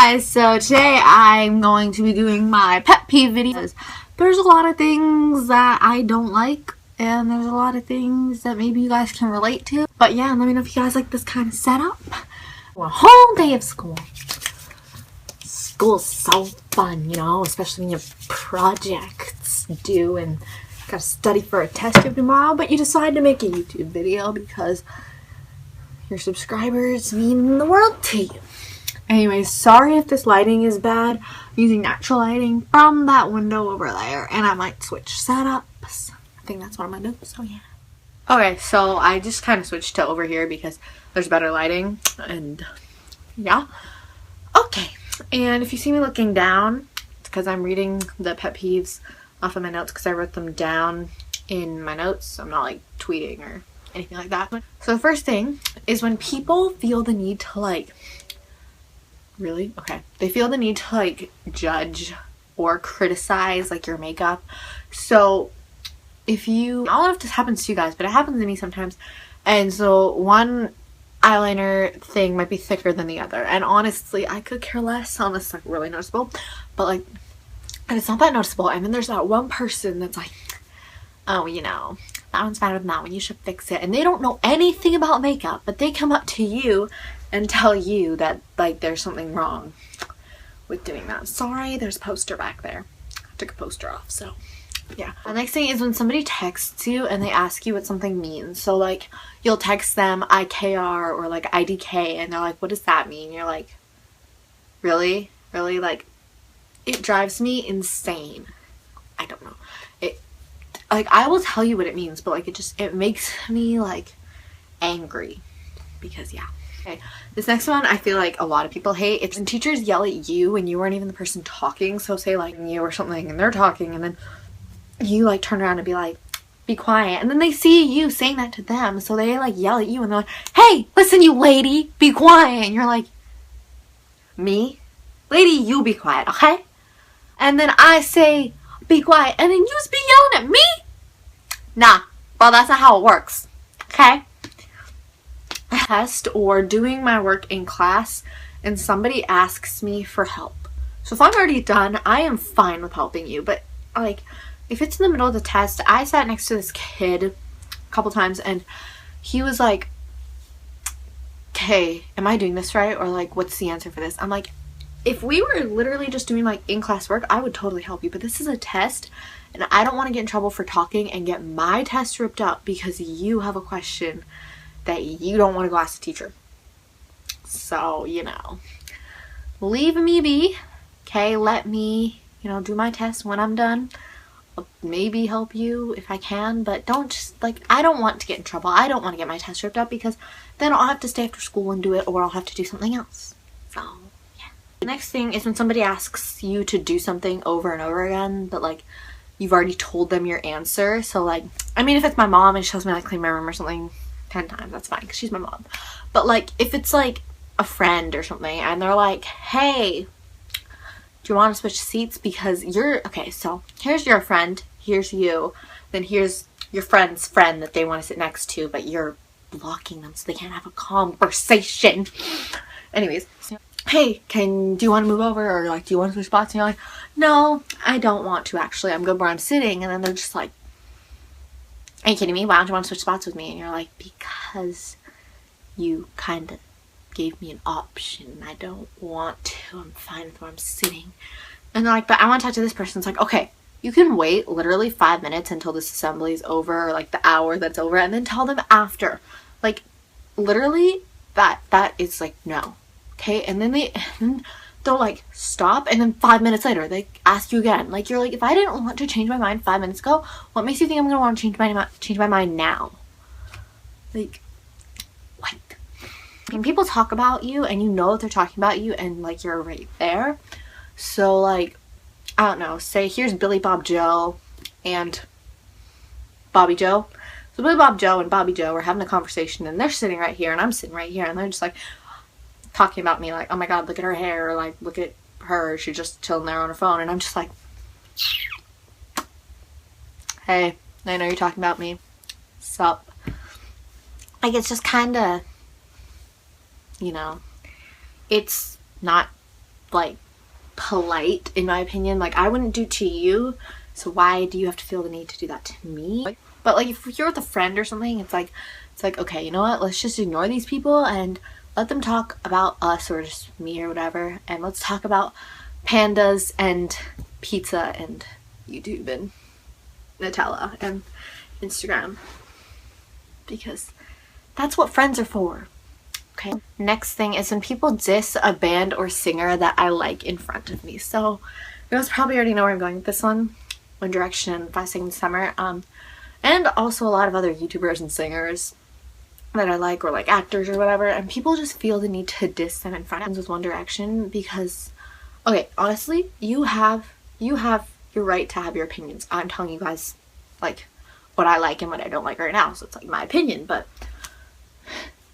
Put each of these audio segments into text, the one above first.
guys, so today I'm going to be doing my pet peeve videos. There's a lot of things that I don't like, and there's a lot of things that maybe you guys can relate to. But yeah, let me know if you guys like this kind of setup. A whole day of school. School's so fun, you know, especially when you have projects due and gotta study for a test tube tomorrow, but you decide to make a YouTube video because your subscribers mean the world to you. Anyways, sorry if this lighting is bad. I'm using natural lighting from that window over there, and I might switch setups. I think that's what I'm gonna do, so yeah. Okay, so I just kind of switched to over here because there's better lighting, and yeah. Okay, and if you see me looking down, it's because I'm reading the pet peeves off of my notes because I wrote them down in my notes. I'm not like tweeting or anything like that. So the first thing is when people feel the need to like, really? Okay. They feel the need to like judge or criticize like your makeup. So if you, I don't know if this happens to you guys, but it happens to me sometimes. And so one eyeliner thing might be thicker than the other. And honestly, I could care less on this, like really noticeable. But like, and it's not that noticeable. And then there's that one person that's like, oh, you know, that one's better than that one. You should fix it. And they don't know anything about makeup, but they come up to you and tell you that like there's something wrong with doing that. Sorry, there's a poster back there. I took a poster off, so yeah. The next thing is when somebody texts you and they ask you what something means. So like you'll text them IKR or like IDK and they're like, what does that mean? You're like, really? Really? Like, it drives me insane. I don't know. It, like, I will tell you what it means, but like it makes me like angry because yeah. Okay, this next one I feel like a lot of people hate. It's when teachers yell at you and you weren't even the person talking. So say like you or something and they're talking and then you like turn around and be like, be quiet. And then they see you saying that to them. So they like yell at you and they're like, hey, listen you lady, be quiet. And you're like, me? Lady, you be quiet, okay? And then I say, be quiet. And then you just be yelling at me? Nah, well that's not how it works, okay? Test or doing my work in class and somebody asks me for help. So if I'm already done, I am fine with helping you. But like if it's in the middle of the test, I sat next to this kid a couple times and he was like, okay, am I doing this right? Or like, what's the answer for this? I'm like, if we were literally just doing like in-class work, I would totally help you. But this is a test and I don't want to get in trouble for talking and get my test ripped up because you have a question that you don't want to go ask the teacher. So, you know, leave me be. Okay, let me, you know, do my test when I'm done. I'll maybe help you if I can, but don't just like, I don't want to get in trouble. I don't want to get my test ripped up because then I'll have to stay after school and do it, or I'll have to do something else. So, yeah. The next thing is when somebody asks you to do something over and over again, but like you've already told them your answer. So like, I mean, if it's my mom and she tells me like clean my room or something 10 times, that's fine because she's my mom. But like if it's like a friend or something and they're like, hey, do you want to switch seats because you're okay, so here's your friend, here's you, then here's your friend's friend that they want to sit next to, but you're blocking them so they can't have a conversation. Anyways, so, hey, do you want to move over, or like do you want to switch spots? And you're like, no, I don't want to actually, I'm good where I'm sitting. And then they're just like, are you kidding me? Why don't you want to switch spots with me? And you're like, because you kind of gave me an option. I don't want to. I'm fine with where I'm sitting. And they're like, but I want to talk to this person. It's like, okay, you can wait literally 5 minutes until this assembly is over, or like the hour that's over, and then tell them after. Like, literally, that is like, no. Okay? And then they'll like stop, and then 5 minutes later they ask you again. Like, you're like, if I didn't want to change my mind 5 minutes ago, what makes you think I'm gonna want to change my mind now? Like, what? And people talk about you and you know that they're talking about you and like you're right there. So like, I don't know, say here's Billy Bob Joe and Bobby Joe. So Billy Bob Joe and Bobby Joe are having a conversation and they're sitting right here and I'm sitting right here and they're just like talking about me like, oh my god, look at her hair, or like look at her, she's just chilling there on her phone. And I'm just like, hey, I know you're talking about me. Sup? Like, it's just kind of, you know, it's not like polite in my opinion. Like I wouldn't do to you, so why do you have to feel the need to do that to me? But like if you're with a friend or something, it's like okay, you know what, let's just ignore these people and let them talk about us or just me or whatever, and let's talk about pandas and pizza and YouTube and Nutella and Instagram, because that's what friends are for. Okay, next thing is when people diss a band or singer that I like in front of me. So you guys probably already know where I'm going with this one. One Direction, 5 Seconds of Summer, and also a lot of other YouTubers and singers that I like, or like actors or whatever, and people just feel the need to diss them in front of with One Direction because, okay, honestly, you have your right to have your opinions. I'm telling you guys like what I like and what I don't like right now, so it's like my opinion. But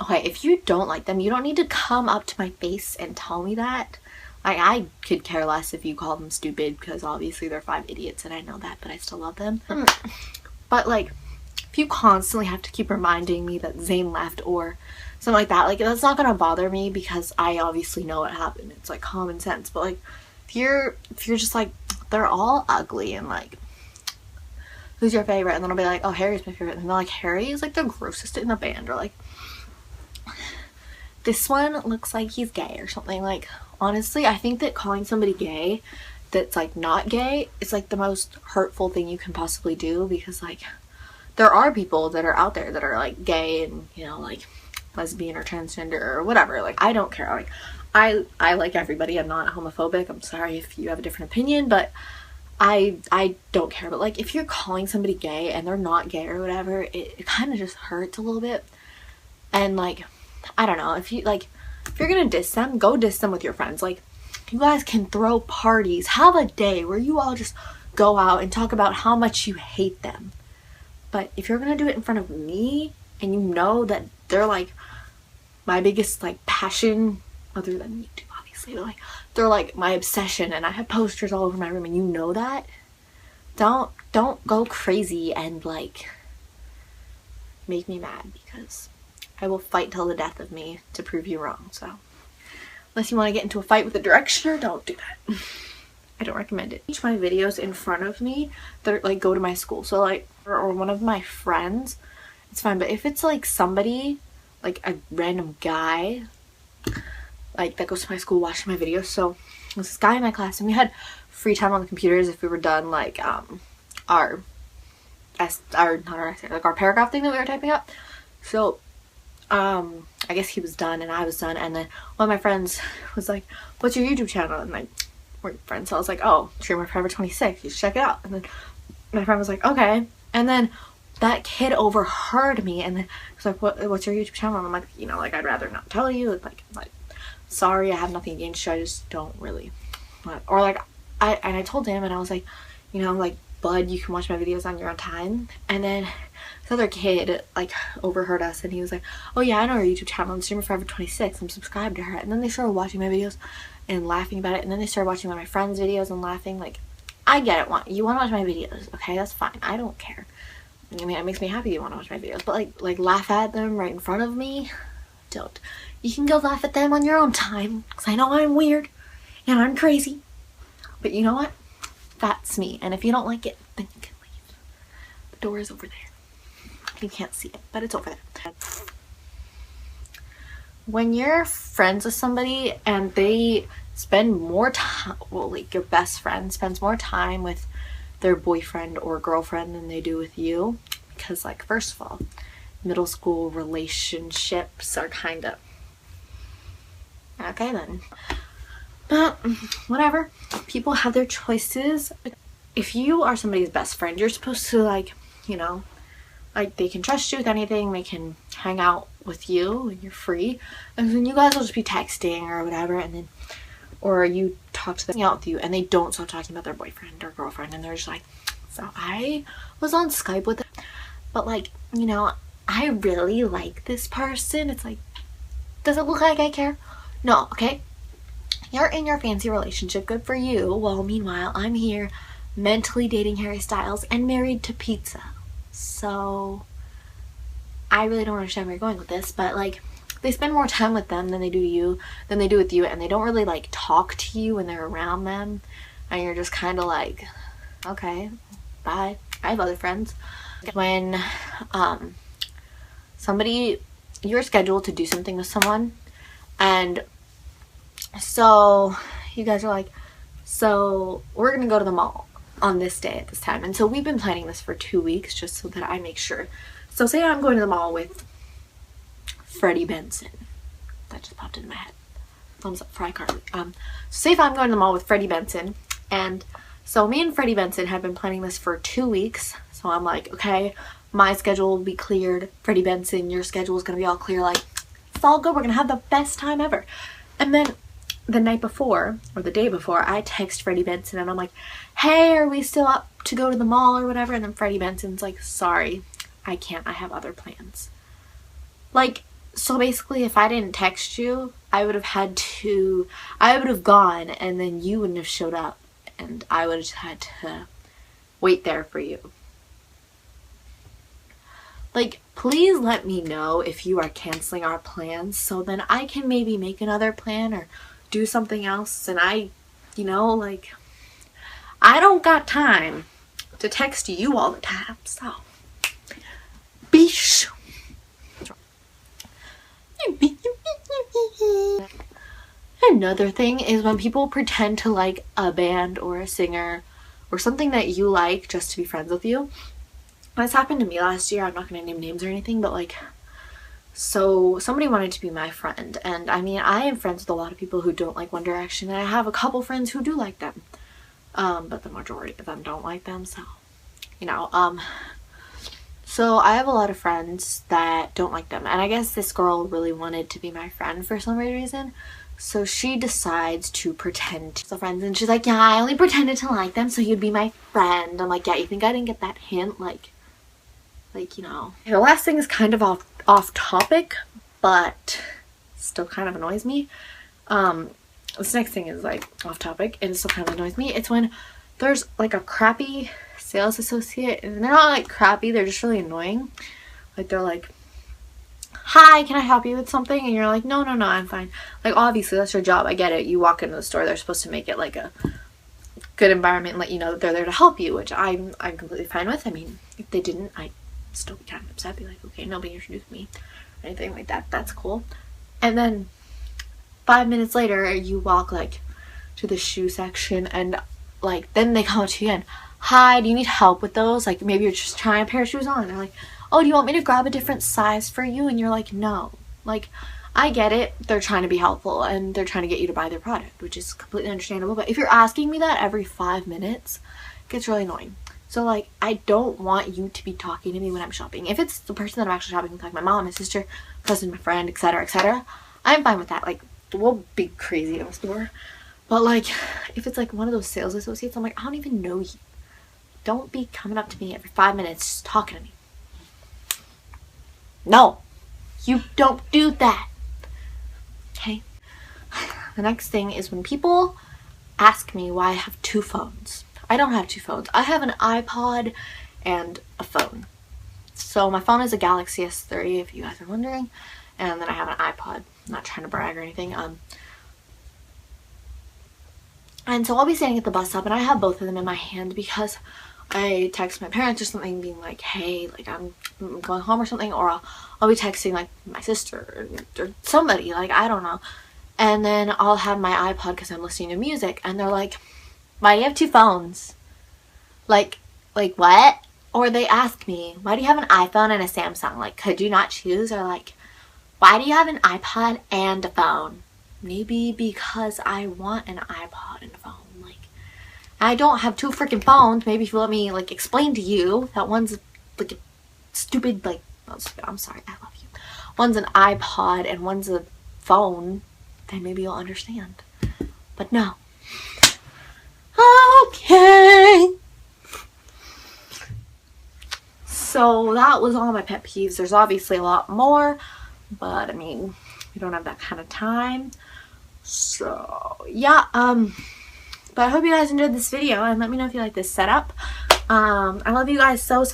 okay, if you don't like them, you don't need to come up to my face and tell me that. Like, I could care less if you call them stupid, because obviously they're 5 idiots and I know that, but I still love them. But like, if you constantly have to keep reminding me that Zayn left or something like that, like, that's not gonna bother me because I obviously know what happened. It's like common sense. But like, if you're just like, they're all ugly and like, who's your favorite? And then I'll be like, oh, Harry's my favorite. And they're like, Harry is like the grossest in the band, or like, this one looks like he's gay or something. Like, honestly, I think that calling somebody gay that's like not gay is like the most hurtful thing you can possibly do, because like, there are people that are out there that are like gay and, you know, like lesbian or transgender or whatever. Like, I don't care. Like, I like everybody. I'm not homophobic. I'm sorry if you have a different opinion, but I don't care. But like, if you're calling somebody gay and they're not gay or whatever, it kind of just hurts a little bit. And like, I don't know, if you're gonna diss them, go diss them with your friends. Like, you guys can throw parties, have a day where you all just go out and talk about how much you hate them. But if you're gonna do it in front of me, and you know that they're like my biggest like passion, other than YouTube obviously, but like, they're like my obsession and I have posters all over my room, and you know that, don't go crazy and like make me mad, because I will fight till the death of me to prove you wrong. So unless you want to get into a fight with a directioner, don't do that. I don't recommend it. Each my videos in front of me that like go to my school, so like, or one of my friends, it's fine. But if it's like somebody, like a random guy, like that goes to my school watching my videos. So there's this guy in my class, and we had free time on the computers if we were done like our paragraph thing that we were typing up. So I guess he was done and I was done, and then one of my friends was like, what's your YouTube channel? And like, we're friends, so I was like, oh, Streamer Forever 26, you should check it out. And then my friend was like, okay. And then that kid overheard me, and then he was like, what's your YouTube channel? And I'm like, you know, like, I'd rather not tell you. Like sorry, I have nothing against you, I just don't really want. Or like, I told him, and I was like, you know, like, bud, you can watch my videos on your own time. And then this other kid like overheard us, and he was like, oh yeah, I know her YouTube channel, I'm Streamer Forever 26, I'm subscribed to her. And then they started watching my videos and laughing about it, and then they started watching one of my friends' videos and laughing. Like, I get it, you want to watch my videos, okay, that's fine, I don't care. I mean, it makes me happy you want to watch my videos, but like laugh at them right in front of me, don't. You can go laugh at them on your own time, because I know I'm weird and I'm crazy, but you know what, that's me. And if you don't like it, then you can leave. The door is over there. You can't see it, but it's over there. When you're friends with somebody and they spend more time, well, like your best friend spends more time with their boyfriend or girlfriend than they do with you, because like, first of all, middle school relationships are kind of okay then. But whatever, people have their choices. If you are somebody's best friend, you're supposed to, like, you know, like, they can trust you with anything, they can hang out with you when you're free, and then you guys will just be texting or whatever, and then, or you talk to them out with you and they don't stop talking about their boyfriend or girlfriend, and they're just like, so I was on Skype with them, but like, you know, I really like this person. It's like, does it look like I care? No, okay? You're in your fancy relationship, good for you. Well, meanwhile, I'm here mentally dating Harry Styles and married to pizza. So I really don't understand where you're going with this, but like, they spend more time with them than they do with you, and they don't really like talk to you when they're around them, and you're just kind of like, okay, bye. I have other friends. When you're scheduled to do something with someone, and so you guys are like, so we're gonna go to the mall on this day at this time, and so we've been planning this for 2 weeks just so that I make sure. So say I'm going to the mall with Freddie Benson. That just popped into my head. Thumbs up, Fry Carly. Say if I'm going to the mall with Freddie Benson, and so me and Freddie Benson have been planning this for 2 weeks. So I'm like, okay, my schedule will be cleared. Freddie Benson, your schedule is gonna be all clear. Like, it's all good. We're gonna have the best time ever. And then the night before, or the day before, I text Freddie Benson and I'm like, hey, are we still up to go to the mall or whatever? And then Freddie Benson's like, sorry, I can't. I have other plans. Like, so basically, if I didn't text you, I would have gone, and then you wouldn't have showed up, and I would have had to wait there for you. Like, please let me know if you are canceling our plans, so then I can maybe make another plan or do something else. And I don't got time to text you all the time, so bish. Another thing is when people pretend to like a band or a singer or something that you like just to be friends with you. This happened to me last year. I'm not going to name names or anything, but like, so somebody wanted to be my friend, and I mean, I am friends with a lot of people who don't like One Direction, and I have a couple friends who do like them, but the majority of them don't like them, so, so I have a lot of friends that don't like them, and I guess this girl really wanted to be my friend for some weird reason, so she decides to pretend to be friends, and she's like, yeah, I only pretended to like them so you'd be my friend. I'm like, yeah, you think I didn't get that hint? Like, The last thing is kind of off topic, but still kind of annoys me. This next thing is like off topic and it still kind of annoys me. It's when there's like a crappy sales associate, and they're not like crappy, they're just really annoying. Like, they're like, hi, can I help you with something? And you're like, no, I'm fine. Like, obviously that's your job. I get it. You walk into the store, they're supposed to make it like a good environment and let you know that they're there to help you, which I'm completely fine with. I mean, if they didn't, I'd still be kind of upset. Be like, okay, nobody introduced me or anything like that. That's cool. And then 5 minutes later, you walk like to the shoe section, and like then they come up to you and, hi, do you need help with those? Like, maybe you're just trying a pair of shoes on, and they're like, oh, do you want me to grab a different size for you? And you're like, no. Like, I get it. They're trying to be helpful and they're trying to get you to buy their product, which is completely understandable. But if you're asking me that every 5 minutes, it gets really annoying. So, like, I don't want you to be talking to me when I'm shopping. If it's the person that I'm actually shopping with, like my mom, my sister, cousin, my friend, etc., I'm fine with that. Like, we'll be crazy in the store. But, like, if it's, like, one of those sales associates, I'm like, I don't even know you. Don't be coming up to me every 5 minutes just talking to me. No. You don't do that. Okay? The next thing is when people ask me why I have 2 phones. I don't have 2 phones. I have an iPod and a phone. So my phone is a Galaxy S3, if you guys are wondering. And then I have an iPod. I'm not trying to brag or anything. And so I'll be standing at the bus stop, and I have both of them in my hand because I text my parents or something being like, hey, like, I'm going home or something. Or I'll be texting, like, my sister or somebody. Like, I don't know. And then I'll have my iPod because I'm listening to music. And they're like, why do you have 2 phones? Like what? Or they ask me, why do you have an iPhone and a Samsung? Like, could you not choose? Or like, why do you have an iPod and a phone? Maybe because I want an iPod and a phone. Like, I don't have 2 freaking phones. Maybe if you let me, like, explain to you that one's like a stupid, like, not stupid, I'm sorry, I love you. One's an iPod and one's a phone, then maybe you'll understand. But no. Okay. So that was all my pet peeves. There's obviously a lot more, but I mean, we don't have that kind of time. So yeah, but I hope you guys enjoyed this video, and let me know if you like this setup. I love you guys so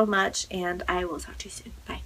much, and I will talk to you soon. Bye.